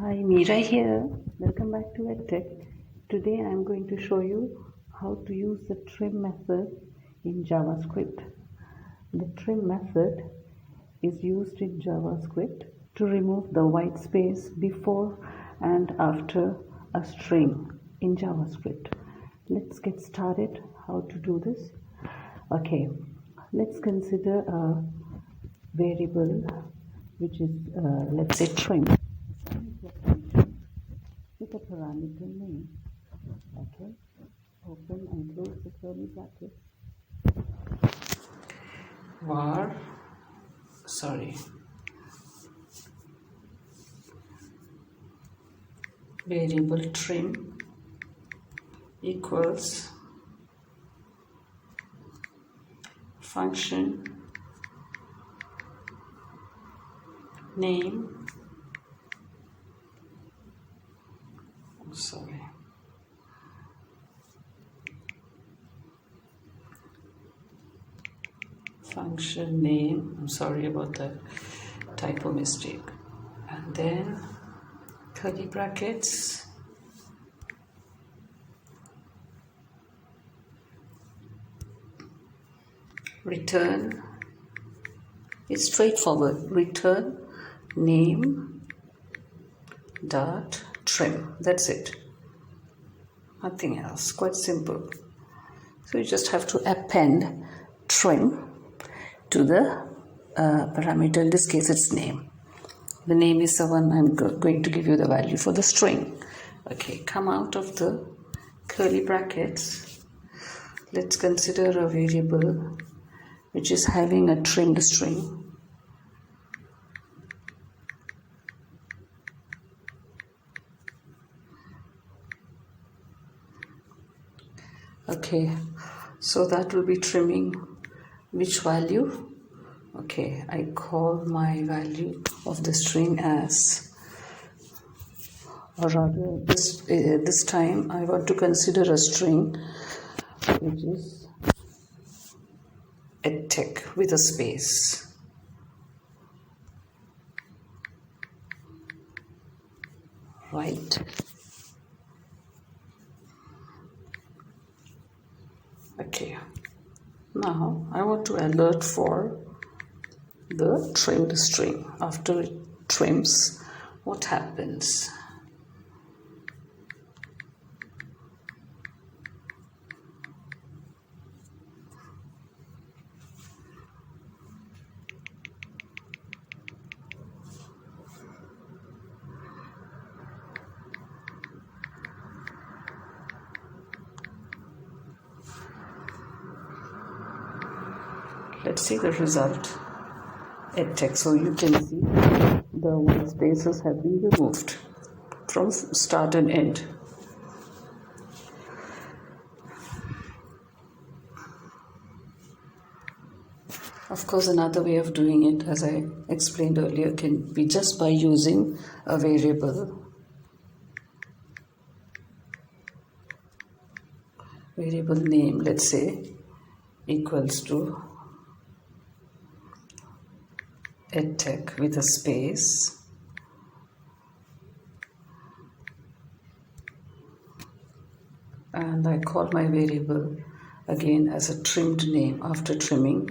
Hi, Meera here. Welcome back to edtech. Today I am going to show you how to use the trim method in JavaScript. The trim method is used in JavaScript to remove the white space before and after a string in JavaScript. Let's get started how to do this. Okay, let's consider a variable which is let's say trim with a parameter name. Okay, open and close the curly brackets. Variable trim equals function name function name, I'm sorry about that typo mistake, and then curly brackets, return, it's straightforward, return name dot trim, that's it, nothing else, quite simple. So you just have to append trim to the parameter, in this case it's name. The name is the one I'm going to give you the value for the string. Okay, come out of the curly brackets. Let's consider a variable which is having a trimmed string. Okay, so that will be trimming which value? Okay, I call my value of the string as, or rather this time I want to consider a string which is edtech with a space. Right. Okay. Now I want to alert for the trimmed string. After it trims, what happens? Let's see the result. edtech. So you can see the white spaces have been removed from start and end. Of course, another way of doing it, as I explained earlier, can be just by using a variable. Variable name, let's say, equals to edtech with a space, and I call my variable again as a trimmed name after trimming.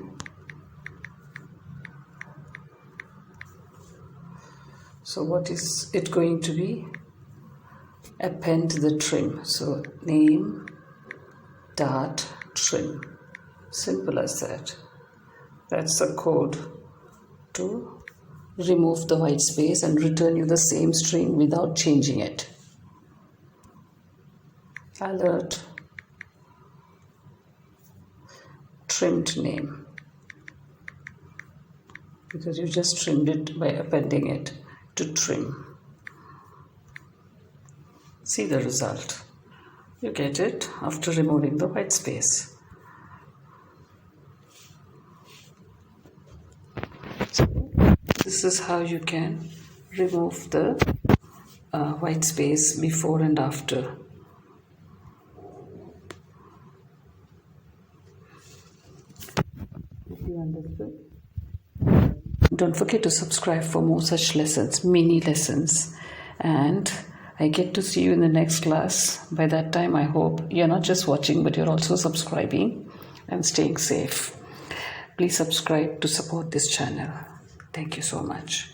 So what is it going to be? Append the trim. So name dot trim. Simple as that. That's the code to remove the white space and return you the same string without changing it. Alert trimmed name, because you just trimmed it by appending it to trim. See the result. You get it after removing the white space. So this is how you can remove the white space before and after. If you understood, don't forget to subscribe for more such lessons, mini lessons. and I get to see you in the next class. By that time, I hope you're not just watching, but you're also subscribing and staying safe. Please subscribe to support this channel. Thank you so much.